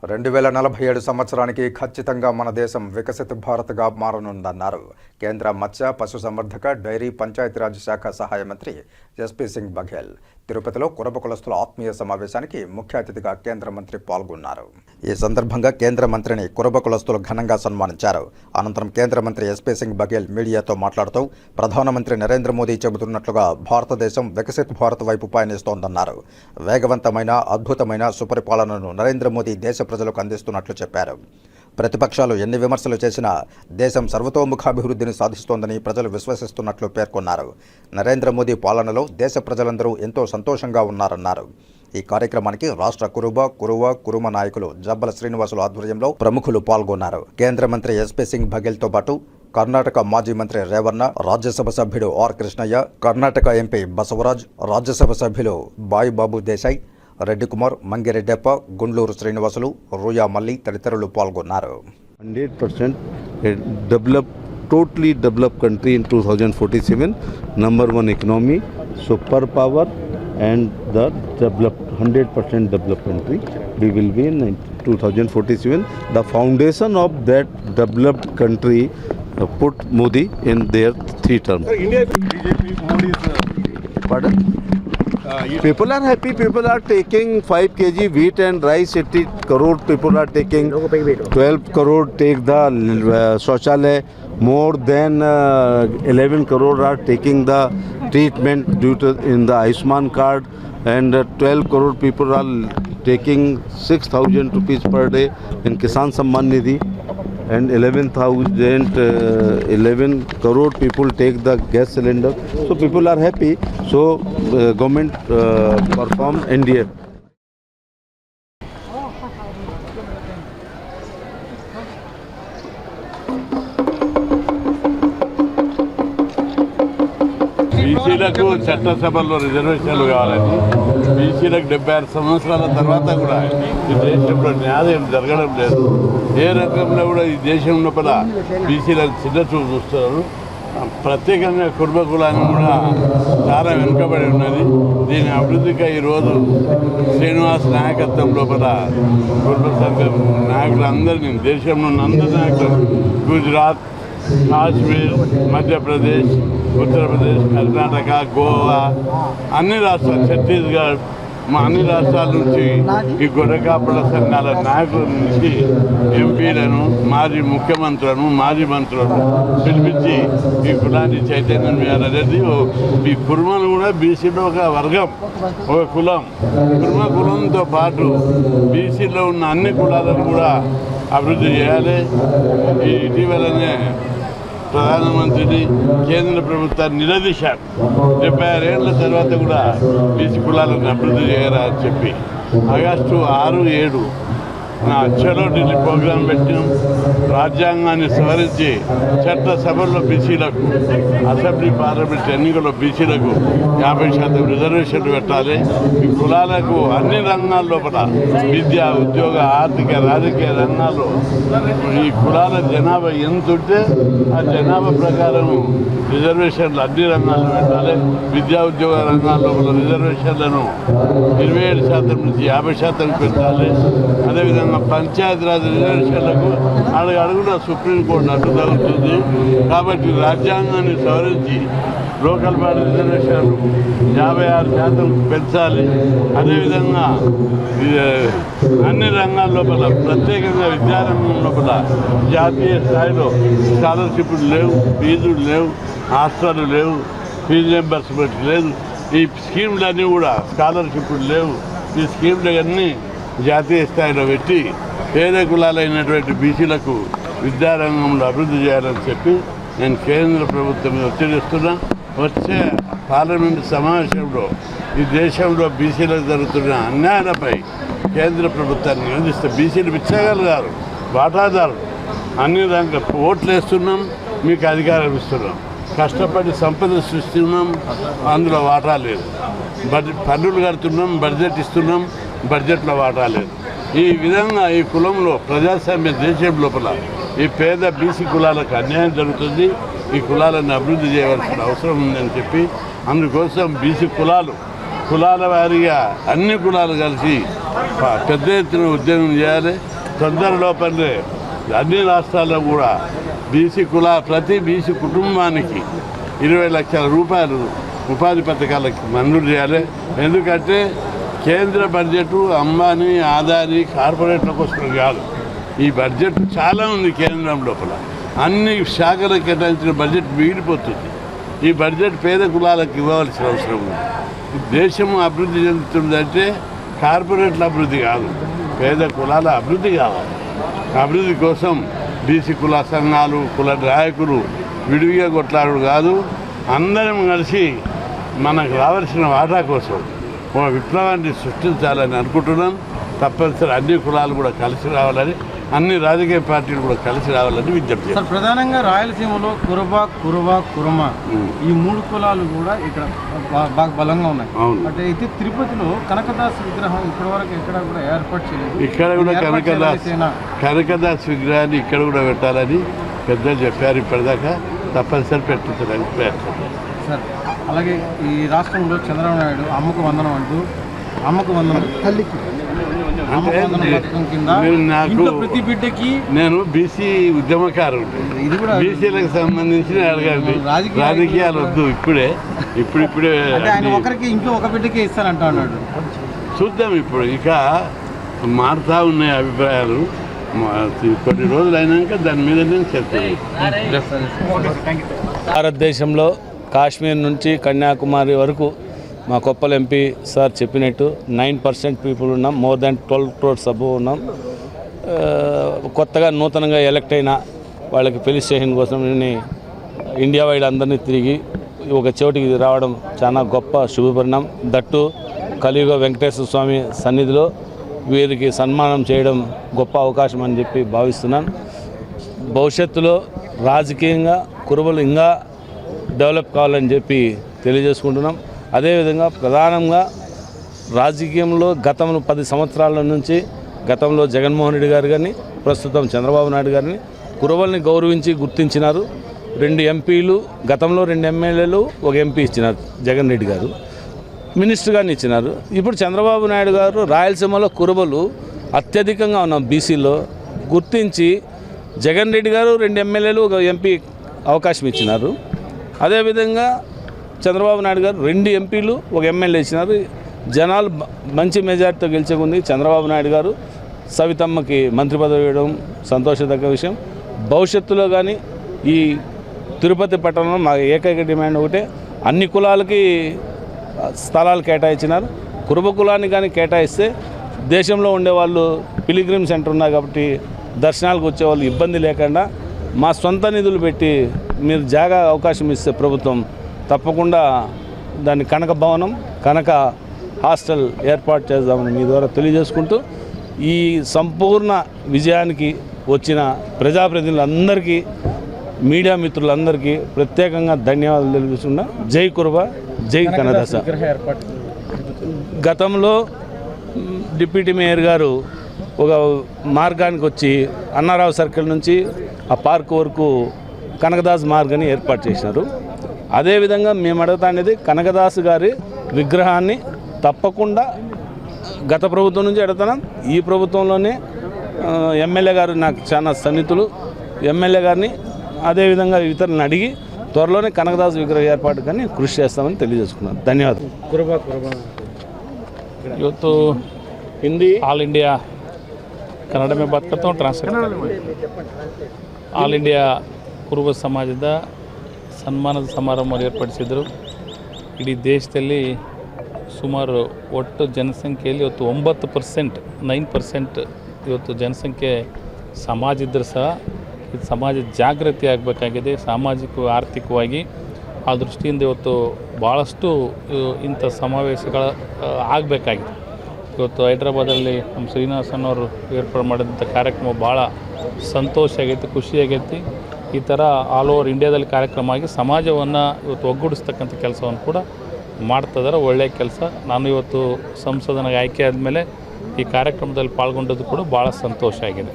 2047 సంవత్సరానికి ఖచ్చితంగా మన దేశం వికసిత భారత్గా మారనుందన్నారు కేంద్ర మత్స్య పశుసంవర్ధక డైరీ పంచాయతీరాజ్ శాఖ సహాయ మంత్రి ఎస్పీ సింగ్ బఘేల్. తిరుపతిలో కురబ కులస్తుల ఆత్మీయ సమావేశానికి ముఖ్య అతిథిగా కేంద్ర మంత్రి పాల్గొన్నారు. ఈ సందర్భంగా కేంద్ర మంత్రిని కురబ కులస్తులు ఘనంగా సన్మానించారు. అనంతరం కేంద్ర మంత్రి ఎస్పీ సింగ్ బఘేల్ మీడియాతో మాట్లాడుతూ ప్రధానమంత్రి నరేంద్ర మోదీ చెబుతున్నట్లుగా భారతదేశం వికసిత భారత్ వైపు పయనిస్తోందన్నారు. వేగవంతమైన అద్భుతమైన సుపరిపాలనను నరేంద్ర మోదీ దేశ ప్రజలకు అందిస్తున్నట్లు చెప్పారు. ప్రతిపక్షాలు ఎన్ని విమర్శలు చేసినా దేశం సర్వతోముఖాభివృద్ధిని సాధిస్తోందని ప్రజలు విశ్వసిస్తున్నట్లు పేర్కొన్నారు. నరేంద్ర మోదీ పాలనలో దేశ ప్రజలందరూ ఎంతో సంతోషంగా ఉన్నారన్నారు. ఈ కార్యక్రమానికి రాష్ట్ర కురుమ నాయకులు జబ్బల శ్రీనివాసులు ఆధ్వర్యంలో ప్రముఖులు పాల్గొన్నారు. కేంద్ర మంత్రి ఎస్పీ సింగ్ బఘేల్తో పాటు కర్ణాటక మాజీ మంత్రి రేవన్న, రాజ్యసభ సభ్యుడు ఆర్ కృష్ణయ్య, కర్ణాటక ఎంపీ బసవరాజ్, రాజ్యసభ సభ్యులు బాయిబాబు దేశాయ్, రెడ్డి కుమార్, మంగిరెడ్డప్ప, గుండ్లూరు శ్రీనివాసులు, రూయా మల్లి తదితరులు పాల్గొన్నారు. 100% totally developed country in 2047, number one economy, superpower and the developed 100% developed country we will be in 2047. The foundation of that developed country put Modi in their 3 terms. India BJP Modi is Pardon? People are happy. People are taking 5 kg wheat and rice. 80 crore people are taking. 12 crore take the Shauchalay. More than 11 crore are taking the treatment due to in the Ayushman card, and 12 crore people are taking 6,000 rupees per day in Kisan Samman Nidhi, and 11 crore people take the gas cylinder. So people are happy. So government perform NDA. బీసీలకు చట్టసభల్లో రిజర్వేషన్లు కావాలని, బీసీలకు 76 సంవత్సరాల తర్వాత కూడా ఈ దేశంలో న్యాయం జరగడం లేదు. ఏ రకంలో కూడా ఈ దేశం లోపల బీసీలకు చిన్న చూపు చూస్తున్నారు. ప్రత్యేకంగా కుర్మ కులాన్ని కూడా చాలా వెనుకబడి ఉన్నది. దీని అభివృద్ధిగా ఈరోజు శ్రీనివాస్ నాయకత్వం లోపల కుర్మ సంఘం నాయకులందరినీ, దేశంలో ఉన్న అందరి నాయకులు, గుజరాత్, కాశ్మీర్, మధ్యప్రదేశ్, ఉత్తరప్రదేశ్, కర్ణాటక, గోవా, అన్ని రాష్ట్రాలు, ఛత్తీస్గఢ్, అన్ని రాష్ట్రాల నుంచి ఈ గొర్రెకాపుల సంఘాల నాయకుల నుంచి ఎంపీలను, మాజీ ముఖ్యమంత్రులను, మాజీ మంత్రులను పిలిపించి ఈ కులాన్ని చైతన్యం చేయాలనేది. ఈ కుర్మలు కూడా బీసీలో ఒక వర్గం, ఒక కులం. కుర్మ కులంతో పాటు బీసీలో ఉన్న అన్ని కులాలను కూడా అభివృద్ధి చేయాలి. ఇటీవలనే ప్రధానమంత్రిని, కేంద్ర ప్రభుత్వాన్ని నిలదీశారు. 76 ఏళ్ల తర్వాత కూడా బీసీ కులాలను అభివృద్ధి చేయాలని అని చెప్పి ఆగస్టు 6, 7 చలో ఢిల్లీ ప్రోగ్రాం పెట్టినాం. రాజ్యాంగాన్ని సవరించి చట్టసభల్లో బీసీలకు, అసెంబ్లీ పార్లమెంట్ ఎన్నికల్లో బీసీలకు 50% రిజర్వేషన్లు పెట్టాలి. ఈ కులాలకు అన్ని రంగాల లోపల విద్య, ఉద్యోగ, ఆర్థిక, రాజకీయ రంగాల్లో ఈ కులాల జనాభా ఎంత ఉంటే ఆ జనాభా ప్రకారం రిజర్వేషన్లు అన్ని రంగాల్లో పెట్టాలి. విద్యా ఉద్యోగ రంగాల లోపల రిజర్వేషన్లను 27% నుంచి 50% పెంచాలి. అదేవిధంగా పంచాయతీరాజ్ రిజర్వేషన్లకు అడుగున సుప్రీంకోర్టు అడ్డు తగ్గుతుంది. కాబట్టి రాజ్యాంగాన్ని సవరించి లోకల్ బాడీ రిజర్వేషన్లు 56% పెంచాలి. అదేవిధంగా అన్ని రంగాల లోపల, ప్రత్యేకంగా విద్యారంగం లోపల జాతీయ స్థాయిలో స్కాలర్షిప్లు లేవు, ఫీజులు లేవు, హాస్టళ్ళు లేవు, ఫీజు రియంబర్స్మెంట్ లేదు. ఈ స్కీమ్లన్నీ కూడా స్కాలర్షిప్లు లేవు. ఈ స్కీమ్లన్నీ జాతీయ స్థాయిలో పెట్టి పేద కులాలైనటువంటి బీసీలకు విద్యారంగంలో అభివృద్ధి చేయాలని చెప్పి నేను కేంద్ర ప్రభుత్వం మీద ఒత్తిడిస్తున్నా. వచ్చే పార్లమెంటు సమావేశంలో ఈ దేశంలో బీసీలకు జరుగుతున్న అన్యాయాలపై కేంద్ర ప్రభుత్వాన్ని నిలదీస్తే, బీసీలు బిచ్చగలుగారు, వాటాదారులు, అన్ని రంగాల ఓట్లు వేస్తున్నాం, మీకు అధికారం ఇస్తున్నాం, కష్టపడి సంపద సృష్టిస్తున్నాం, అందులో వాటా లేదు. పన్నులు కడుతున్నాం, బడ్జెట్ ఇస్తున్నాం, బడ్జెట్లో వాటా లేదు. ఈ విధంగా ఈ కులంలో ప్రజాస్వామ్య దేశం లోపల ఈ పేద బీసీ కులాలకు అన్యాయం జరుగుతుంది. ఈ కులాలను అభివృద్ధి చేయవలసిన అవసరం ఉందని చెప్పి, అందుకోసం బీసీ కులాల వారీగా అన్ని కులాలు కలిసి పెద్ద ఎత్తున ఉద్యమం చేయాలి. తొందర లోపలే అన్ని రాష్ట్రాల్లో కూడా ప్రతి బీసీ కుటుంబానికి 20 లక్షల రూపాయలు ఉపాధి పథకాలకు మంజూరు చేయాలి. ఎందుకంటే కేంద్ర బడ్జెట్ అంబానీ, ఆదాని, కార్పొరేట్ల కోసం కాదు. ఈ బడ్జెట్ చాలా ఉంది కేంద్రం లోపల. అన్ని శాఖలకు కేటాయించిన బడ్జెట్ మిగిలిపోతుంది. ఈ బడ్జెట్ పేద కులాలకు ఇవ్వవలసిన అవసరం ఉంది. దేశం అభివృద్ధి చెందుతుందంటే కార్పొరేట్ల అభివృద్ధి కాదు, పేద కులాల అభివృద్ధి కావాలి. అభివృద్ధి కోసం బీసీ కుల సంఘాలు, కుల నాయకులు విడివిగా కొట్లాడు కాదు, అందరం కలిసి మనకు రావాల్సిన వాటా కోసం ఒక విప్లవాన్ని సృష్టించాలని అనుకుంటున్నాం. తప్పనిసరి అన్ని కులాలు కూడా కలిసి రావాలని, అన్ని రాజకీయ పార్టీలు కూడా కలిసి రావాలని విజ్ఞప్తి. సార్, ప్రధానంగా రాయలసీమలో కురమ ఈ 3 కులాలు కూడా ఇక్కడ బాగా బలంగా ఉన్నాయి. అంటే అయితే తిరుపతిలో కనకదాస్ విగ్రహం ఇప్పటివరకు ఎక్కడ కూడా ఏర్పాటు చేయలేదు. ఇక్కడ కూడా కనకదాస్ విగ్రహాన్ని ఇక్కడ కూడా పెట్టాలని పెద్దలు చెప్పారు. ఇప్పటిదాకా తప్పనిసరి పెట్టడానికి ప్రయత్నం సార్. అలాగే ఈ రాష్ట్రంలో చంద్రబాబు నాయుడు అమ్మకు వందనం అంటూ తల్లికి ప్రతి బిడ్డకి నేను బీసీ ఉద్యమకారు, బీసీలకు సంబంధించిన అడగండి, రాజకీయాలు వద్దు. ఇప్పుడే ఒకరికి ఇంట్లో ఒక బిడ్డకే ఇస్తానంటా అన్నాడు. చూద్దాం. ఇప్పుడు ఇక మారుతా ఉన్నాయి అభిప్రాయాలు. కొన్ని రోజులు అయినాక దాని మీద నేను చెప్తాను. భారతదేశంలో కాశ్మీర్ నుంచి కన్యాకుమారి వరకు మా కొప్పల ఎంపీ సార్ చెప్పినట్టు 9% పీపుల్ ఉన్నాం. మోర్ దాన్ 12 crores అబోవ్ ఉన్నాం. కొత్తగా నూతనంగా ఎలక్ట్ అయిన వాళ్ళకి పెళ్లి స్టేషన్ కోసం నేను ఇండియా వైడ్ అందరినీ తిరిగి ఒక చోటికి రావడం చాలా గొప్ప శుభపరిణామం. దట్టు కలియుగ వెంకటేశ్వర స్వామి సన్నిధిలో వీరికి సన్మానం చేయడం గొప్ప అవకాశం అని చెప్పి భావిస్తున్నాను. భవిష్యత్తులో రాజకీయంగా కురుబలు ఇంకా డెవలప్ కావాలని చెప్పి తెలియజేసుకుంటున్నాం. అదేవిధంగా ప్రధానంగా రాజకీయంలో గతంలో 10 సంవత్సరాల నుంచి గతంలో జగన్మోహన్ రెడ్డి గారు కానీ ప్రస్తుతం చంద్రబాబు నాయుడు గారిని కురుబల్ని గౌరవించి గుర్తించినారు. 2 ఎంపీలు, గతంలో 2 ఎమ్మెల్యేలు, 1 ఎంపీ ఇచ్చినారు. జగన్ రెడ్డి గారు మినిస్టర్గాని ఇచ్చినారు. ఇప్పుడు చంద్రబాబు నాయుడు గారు రాయలసీమలో కురుబలు అత్యధికంగా ఉన్నాం బీసీలో గుర్తించి జగన్ రెడ్డి గారు 2 ఎమ్మెల్యేలు, 1 ఎంపీ అవకాశం ఇచ్చినారు. అదేవిధంగా చంద్రబాబు నాయుడు గారు 2 ఎంపీలు, 1 ఎమ్మెల్యే ఇచ్చినారు. జనాలు మంచి మెజార్టీతో గెలిచేకుంది. చంద్రబాబు నాయుడు గారు సవితమ్మకి మంత్రి పదవి ఇవ్వడం సంతోషదగ్గ విషయం. భవిష్యత్తులో కానీ ఈ తిరుపతి పట్టణంలో మా ఏకైక డిమాండ్ ఒకటే, అన్ని కులాలకి స్థలాలు కేటాయించినారు. కురుబ కులాన్ని కానీ కేటాయిస్తే దేశంలో ఉండేవాళ్ళు పిలిగ్రిమ్ సెంటర్ ఉన్నాయి కాబట్టి దర్శనాలకు వచ్చేవాళ్ళు ఇబ్బంది లేకుండా మా సొంత నిధులు పెట్టి మీరు జాగా అవకాశం ఇస్తే ప్రభుత్వం తప్పకుండా దాన్ని కనక భవనం, కనక హాస్టల్ ఏర్పాటు చేద్దామని మీ ద్వారా తెలియజేసుకుంటూ ఈ సంపూర్ణ విజయానికి వచ్చిన ప్రజాప్రతినిధులందరికీ, మీడియా మిత్రులందరికీ ప్రత్యేకంగా ధన్యవాదాలు తెలియజేస్తున్నా. జై కురుబ, జై కనదాస. గతంలో డిప్యూటీ మేయర్ గారు ఒక మార్గానికి వచ్చి అన్నారావు సర్కిల్ నుంచి ఆ పార్క్ వరకు కనకదాస్ మార్గాన్ని ఏర్పాటు చేసినారు. అదేవిధంగా మేము అడుగుతానేది కనకదాస్ గారి విగ్రహాన్ని తప్పకుండా గత ప్రభుత్వం నుంచి అడుగుతున్నాం. ఈ ప్రభుత్వంలోనే ఎమ్మెల్యే గారు నాకు చాలా సన్నిహితులు, ఎమ్మెల్యే గారిని అదేవిధంగా ఇతరులను అడిగి త్వరలోనే కనకదాస్ విగ్రహ ఏర్పాటు కానీ కృషి చేస్తామని తెలియజేసుకున్నాను. ధన్యవాదాలు. ಇವತ್ತು ಹಿಂದಿ ಆಲ್ ಇಂಡಿಯಾ ಕನ್ನಡ ಮೇ ಬಾತ್ ಕರ್ತಾ ಹೂಂ ಟ್ರಾನ್ಸ್ಲೇಟ್ ಆಲ್ ಇಂಡಿಯಾ ಕುರುಬ ಸಮಾಜದ ಸನ್ಮಾನದ ಸಮಾರಂಭ ಏರ್ಪಡಿಸಿದರು. ಇಡೀ ದೇಶದಲ್ಲಿ ಸುಮಾರು ಒಟ್ಟು ಜನಸಂಖ್ಯೆಯಲ್ಲಿ ಇವತ್ತು 9% ಇವತ್ತು ಜನಸಂಖ್ಯೆ ಸಮಾಜ ಇದ್ದರೂ ಸಹ ಇದು ಸಮಾಜ ಜಾಗೃತಿ ಆಗಬೇಕಾಗಿದೆ. ಸಾಮಾಜಿಕ ಆರ್ಥಿಕವಾಗಿ ಆ ದೃಷ್ಟಿಯಿಂದ ಇವತ್ತು ಭಾಳಷ್ಟು ಇಂಥ ಸಮಾವೇಶಗಳ ಆಗಬೇಕಾಗಿದೆ. ಇವತ್ತು ಹೈದ್ರಾಬಾದಲ್ಲಿ ನಮ್ಮ ಶ್ರೀನಿವಾಸನ್ ಅವರು ಏರ್ಪಾಡು ಮಾಡಿದಂಥ ಕಾರ್ಯಕ್ರಮ ಭಾಳ ಸಂತೋಷ ಆಗೈತಿ, ಖುಷಿಯಾಗೈತಿ. ಈ ಥರ ಆಲ್ ಓವರ್ ಇಂಡಿಯಾದಲ್ಲಿ ಕಾರ್ಯಕ್ರಮ ಆಗಿ ಸಮಾಜವನ್ನು ಇವತ್ತು ಒಗ್ಗೂಡಿಸ್ತಕ್ಕಂಥ ಕೆಲಸವನ್ನು ಕೂಡ ಮಾಡ್ತಿದ್ದಾರೆ. ಒಳ್ಳೆಯ ಕೆಲಸ. ನಾನು ಇವತ್ತು ಸಂಸದನಾಗಿ ಆಯ್ಕೆ ಆದಮೇಲೆ ಈ ಕಾರ್ಯಕ್ರಮದಲ್ಲಿ ಪಾಲ್ಗೊಂಡದ್ದು ಕೂಡ ಭಾಳ ಸಂತೋಷ ಆಗಿದೆ.